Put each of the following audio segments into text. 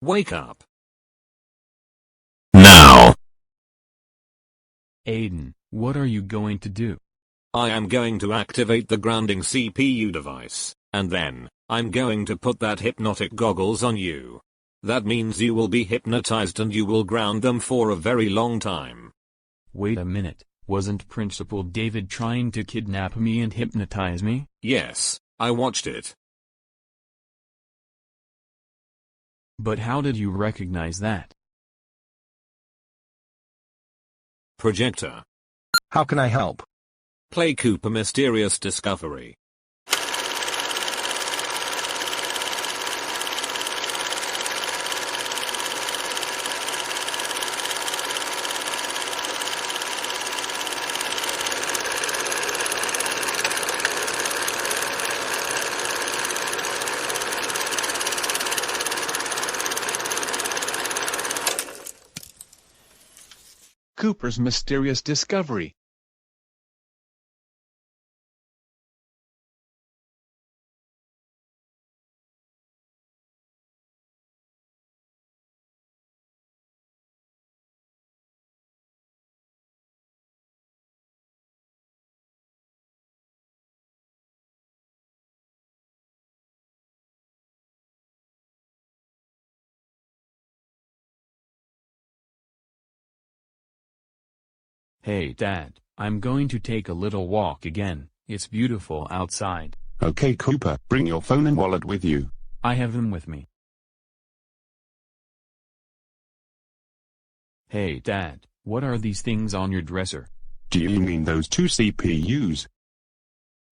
Wake up. Now. Aiden, what are you going to do? I am going to activate the grounding CPU device, and then, I'm going to put that hypnotic goggles on you. That means you will be hypnotized and you will ground them for a very long time. Wait a minute, wasn't Principal David trying to kidnap me and hypnotize me? Yes, I watched it. But how did you recognize that? Projector. How can I help? Play Cooper Mysterious Discovery. Cooper's Mysterious Discovery. Hey Dad, I'm going to take a little walk again, it's beautiful outside. Okay Cooper, bring your phone and wallet with you. I have them with me. Hey Dad, what are these things on your dresser? Do you mean those two CPUs?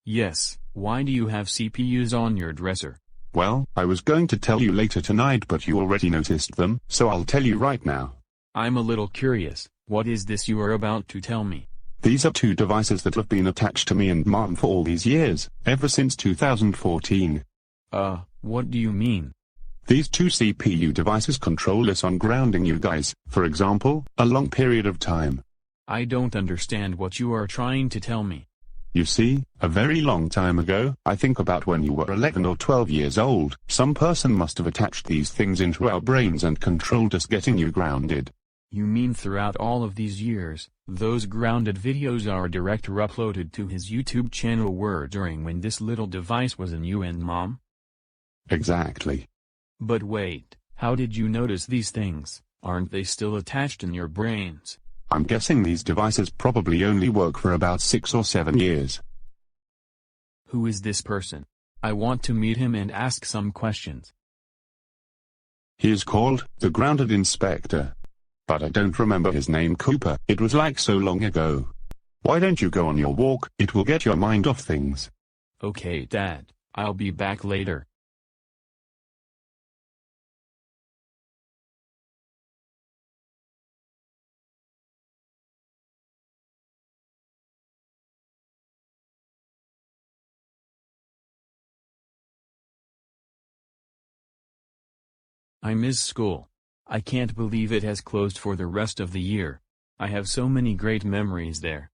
Yes, why do you have CPUs on your dresser? Well, I was going to tell you later tonight but you already noticed them, so I'll tell you right now. I'm a little curious, what is this you are about to tell me? These are two devices that have been attached to me and Mom for all these years, ever since 2014. What do you mean? These two CPU devices control us on grounding you guys, for example, a long period of time. I don't understand what you are trying to tell me. You see, a very long time ago, I think about when you were 11 or 12 years old, some person must have attached these things into our brains and controlled us getting you grounded. You mean throughout all of these years, those grounded videos are direct uploaded to his YouTube channel were during when this little device was in you and Mom? Exactly. But wait, how did you notice these things? Aren't they still attached in your brains? I'm guessing these devices probably only work for about 6 or 7 years. Who is this person? I want to meet him and ask some questions. He is called the Grounded Inspector. But I don't remember his name Cooper, it was like so long ago. Why don't you go on your walk, it will get your mind off things. Okay Dad, I'll be back later. I miss school. I can't believe it has closed for the rest of the year. I have so many great memories there.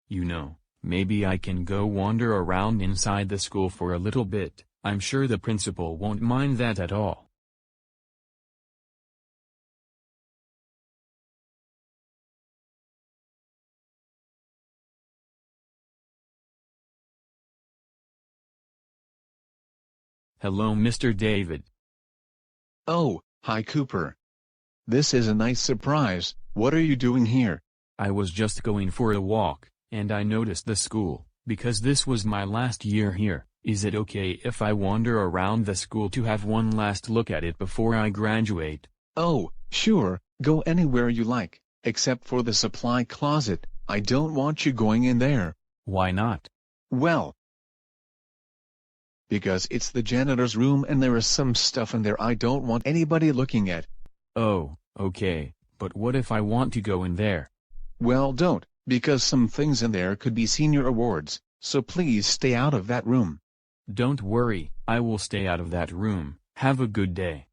You know, maybe I can go wander around inside the school for a little bit. I'm sure the principal won't mind that at all. Hello Mr. David. Oh, hi Cooper. This is a nice surprise. What are you doing here? I was just going for a walk, and I noticed the school, because this was my last year here. Is it okay if I wander around the school to have one last look at it before I graduate? Oh, sure, go anywhere you like, except for the supply closet. I don't want you going in there. Why not? Well, because it's the janitor's room and there is some stuff in there I don't want anybody looking at. Oh, okay, but what if I want to go in there? Well, don't, because some things in there could be senior awards, so please stay out of that room. Don't worry, I will stay out of that room. Have a good day.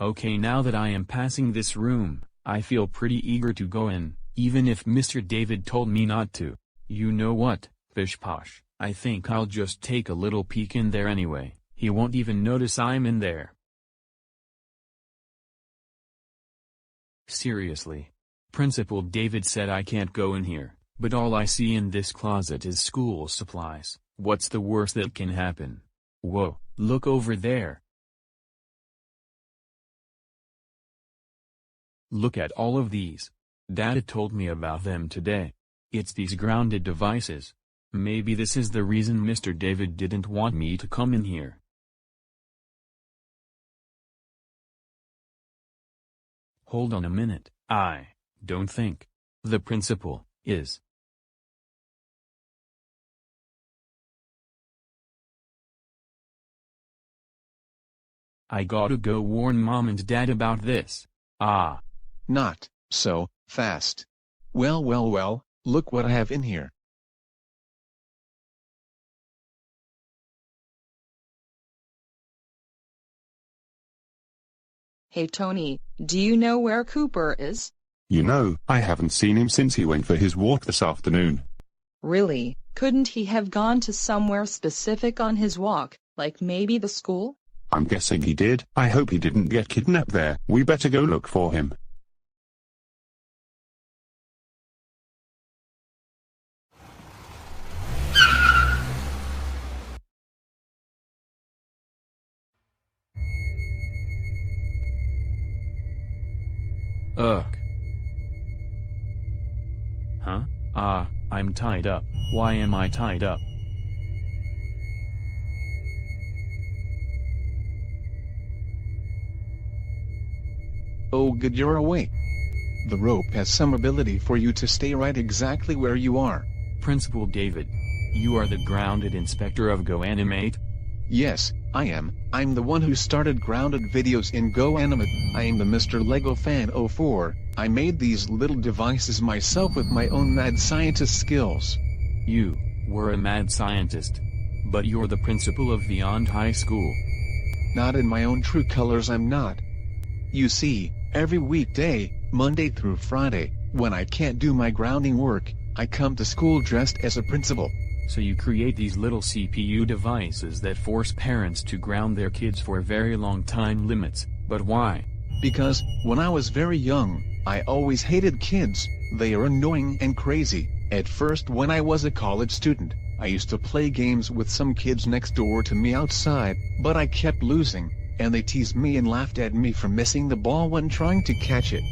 Okay, now that I am passing this room, I feel pretty eager to go in, even if Mr. David told me not to. You know what, Pish Posh, I think I'll just take a little peek in there anyway. He won't even notice I'm in there. Seriously. Principal David said I can't go in here, but all I see in this closet is school supplies. What's the worst that can happen? Whoa, look over there. Look at all of these. Dad told me about them today. It's these grounded devices. Maybe this is the reason Mr. David didn't want me to come in here. Hold on a minute, I don't think the principal is. I gotta go warn Mom and Dad about this. Not so fast. Well, look what I have in here. Hey Tony, do you know where Cooper is? You know, I haven't seen him since he went for his walk this afternoon. Really? Couldn't he have gone to somewhere specific on his walk, like maybe the school? I'm guessing he did. I hope he didn't get kidnapped there. We better go look for him. Ugh. Huh? I'm tied up. Why am I tied up? Oh good, you're awake. The rope has some ability for you to stay right exactly where you are. Principal David, you are the grounded inspector of GoAnimate? Yes, I am. I'm the one who started grounded videos in GoAnimate. I am the Mr. Lego Fan 04. I made these little devices myself with my own mad scientist skills. You were a mad scientist. But you're the principal of Beyond High School. Not in my own true colors, I'm not. You see, every weekday, Monday through Friday, when I can't do my grounding work, I come to school dressed as a principal. So you create these little CPU devices that force parents to ground their kids for very long time limits, but why? Because, when I was very young, I always hated kids. They are annoying and crazy. At first, when I was a college student, I used to play games with some kids next door to me outside, but I kept losing, and they teased me and laughed at me for missing the ball when trying to catch it.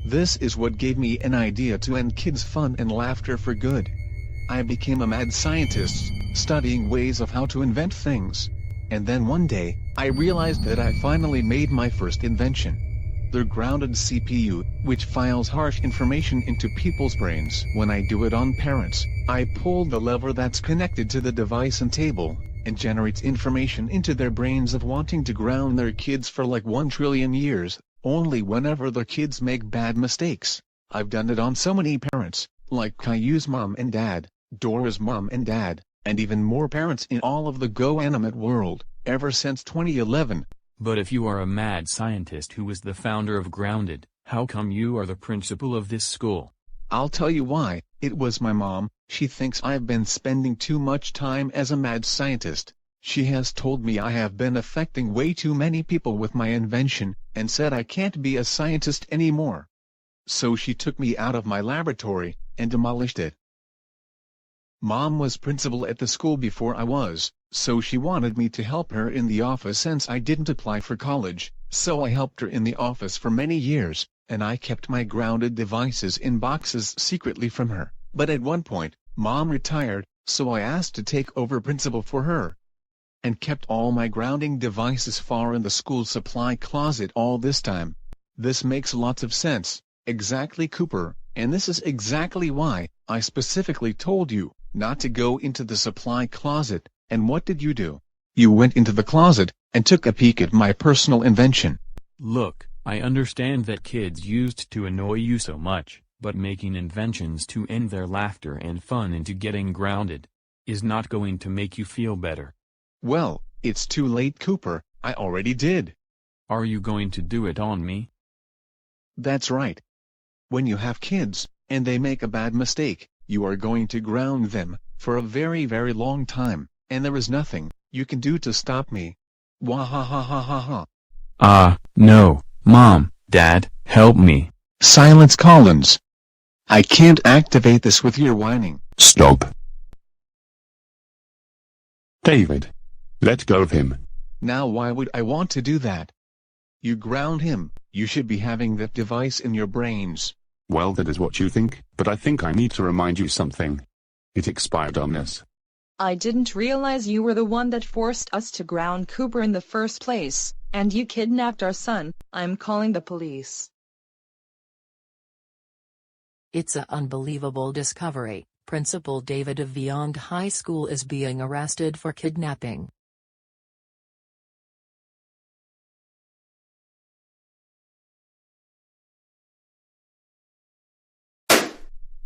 This is what gave me an idea to end kids' fun and laughter for good. I became a mad scientist, studying ways of how to invent things. And then one day, I realized that I finally made my first invention. The grounded CPU, which files harsh information into people's brains. When I do it on parents, I pull the lever that's connected to the device and table, and generates information into their brains of wanting to ground their kids for like 1 trillion years, only whenever the kids make bad mistakes. I've done it on so many parents, like Caillou's mom and dad, Dora's mom and dad, and even more parents in all of the GoAnimate world, ever since 2011. But if you are a mad scientist who was the founder of Grounded, how come you are the principal of this school? I'll tell you why. It was my mom. She thinks I've been spending too much time as a mad scientist. She has told me I have been affecting way too many people with my invention, and said I can't be a scientist anymore. So she took me out of my laboratory, and demolished it. Mom was principal at the school before I was, so she wanted me to help her in the office since I didn't apply for college, so I helped her in the office for many years, and I kept my grounded devices in boxes secretly from her. But at one point, Mom retired, so I asked to take over principal for her. And kept all my grounding devices far in the school supply closet all this time. This makes lots of sense, exactly Cooper, and this is exactly why I specifically told you not to go into the supply closet. And what did you do? You went into the closet, and took a peek at my personal invention. Look, I understand that kids used to annoy you so much, but making inventions to end their laughter and fun into getting grounded is not going to make you feel better. Well, it's too late, Cooper. I already did. Are you going to do it on me? That's right. When you have kids, and they make a bad mistake, you are going to ground them, for a very very long time, and there is nothing you can do to stop me. Wahahahaha. No, Mom, Dad, help me. Silence, Collins. I can't activate this with your whining. Stop. David. Let go of him. Now why would I want to do that? You ground him, you should be having that device in your brains. Well, that is what you think, but I think I need to remind you something. It expired on us. I didn't realize you were the one that forced us to ground Cooper in the first place, and you kidnapped our son. I'm calling the police. It's an unbelievable discovery. Principal David of Beyond High School is being arrested for kidnapping.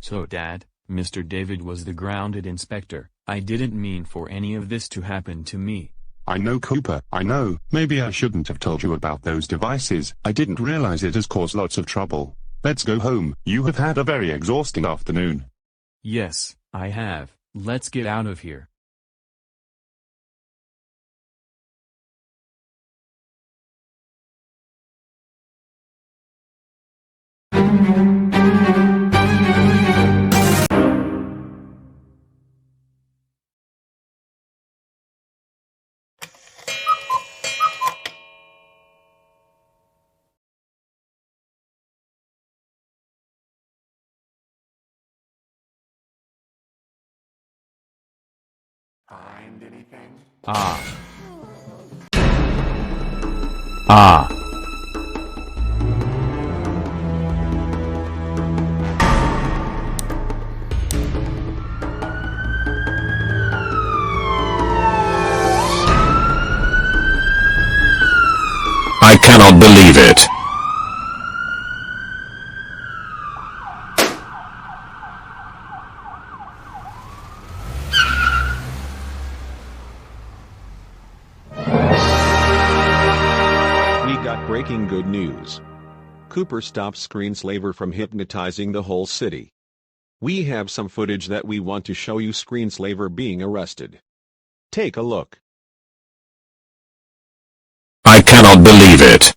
So Dad, Mr. David was the grounded inspector. I didn't mean for any of this to happen to me. I know, Cooper, I know. Maybe I shouldn't have told you about those devices. I didn't realize it has caused lots of trouble. Let's go home. You have had a very exhausting afternoon. Yes, I have. Let's get out of here. Find anything? I cannot believe it. Breaking good news. Cooper stopped Screenslaver from hypnotizing the whole city. We have some footage that we want to show you Screenslaver being arrested. Take a look. I cannot believe it.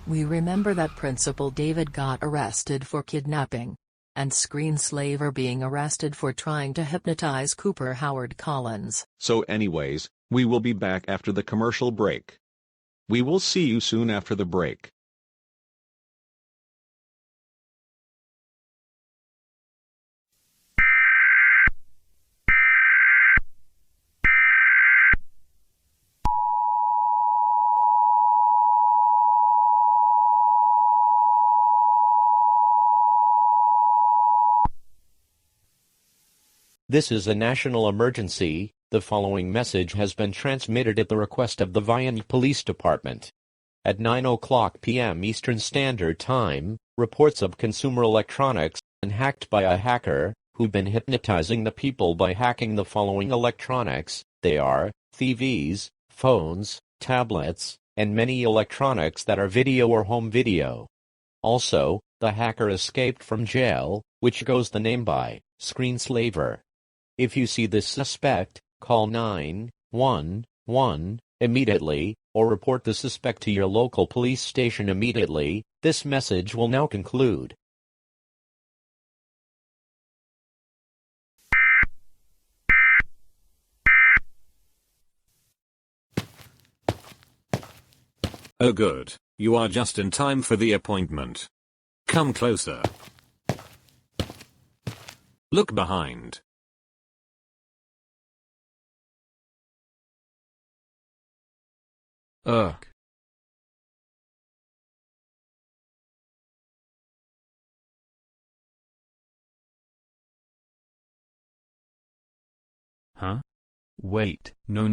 We remember that Principal David got arrested for kidnapping, and Screenslaver being arrested for trying to hypnotize Cooper Howard Collins. So anyways, we will be back after the commercial break. We will see you soon after the break. This is a national emergency. The following message has been transmitted at the request of the Vianney Police Department. At 9:00 p.m. Eastern Standard Time, reports of consumer electronics been hacked by a hacker who've been hypnotizing the people by hacking the following electronics. They are TVs, phones, tablets, and many electronics that are video or home video. Also, the hacker escaped from jail, which goes the name by Screenslaver. If you see this suspect, call 911 immediately, or report the suspect to your local police station immediately. This message will now conclude. Oh good, you are just in time for the appointment. Come closer. Look behind. Ugh. Huh? Wait, no.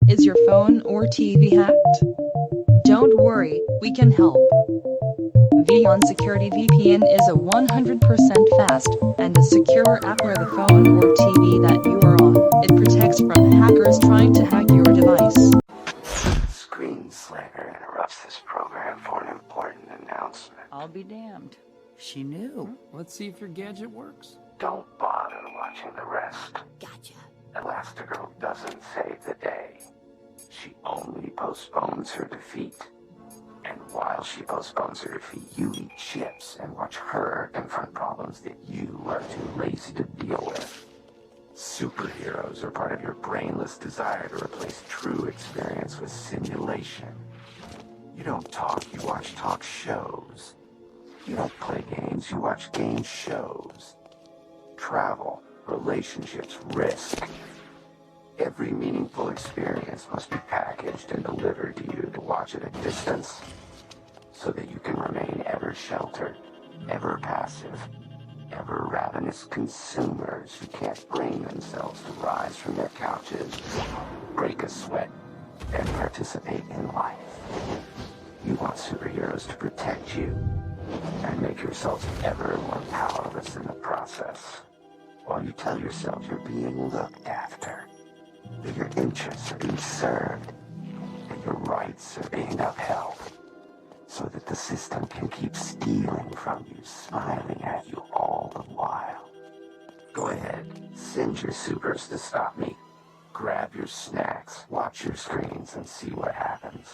Is your your phone or TV hacked? Don't worry, we can help. Vion Security VPN is a 100% fast and a secure app where the phone or TV that you are on, it protects from hackers trying to hack your device. Screenslaver interrupts this program for an important announcement. I'll be damned. She knew. Let's see if your gadget works. Don't bother watching the rest. Gotcha. Elastigirl doesn't save the day. She only postpones her defeat. And while she postpones her defeat, you eat chips and watch her confront problems that you are too lazy to deal with. Superheroes are part of your brainless desire to replace true experience with simulation. You don't talk, you watch talk shows. You don't play games, you watch game shows. Travel, relationships, risk. Every meaningful experience must be packaged and delivered to you to watch at a distance, so that you can remain ever sheltered, ever passive, ever ravenous consumers who can't bring themselves to rise from their couches, break a sweat, and participate in life. You want superheroes to protect you, and make yourselves ever more powerless in the process, while you tell yourself you're being looked after, that your interests are being served, that your rights are being upheld, so that the system can keep stealing from you, smiling at you all the while. Go ahead, send your supers to stop me. Grab your snacks, watch your screens, and see what happens.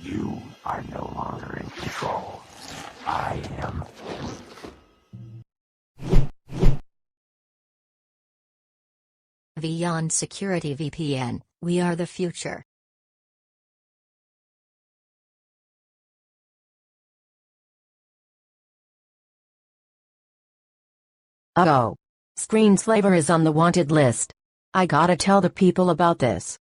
You are no longer in control. I am. Vion Security VPN, we are the future. Uh-oh. Screenslaver is on the wanted list. I gotta tell the people about this.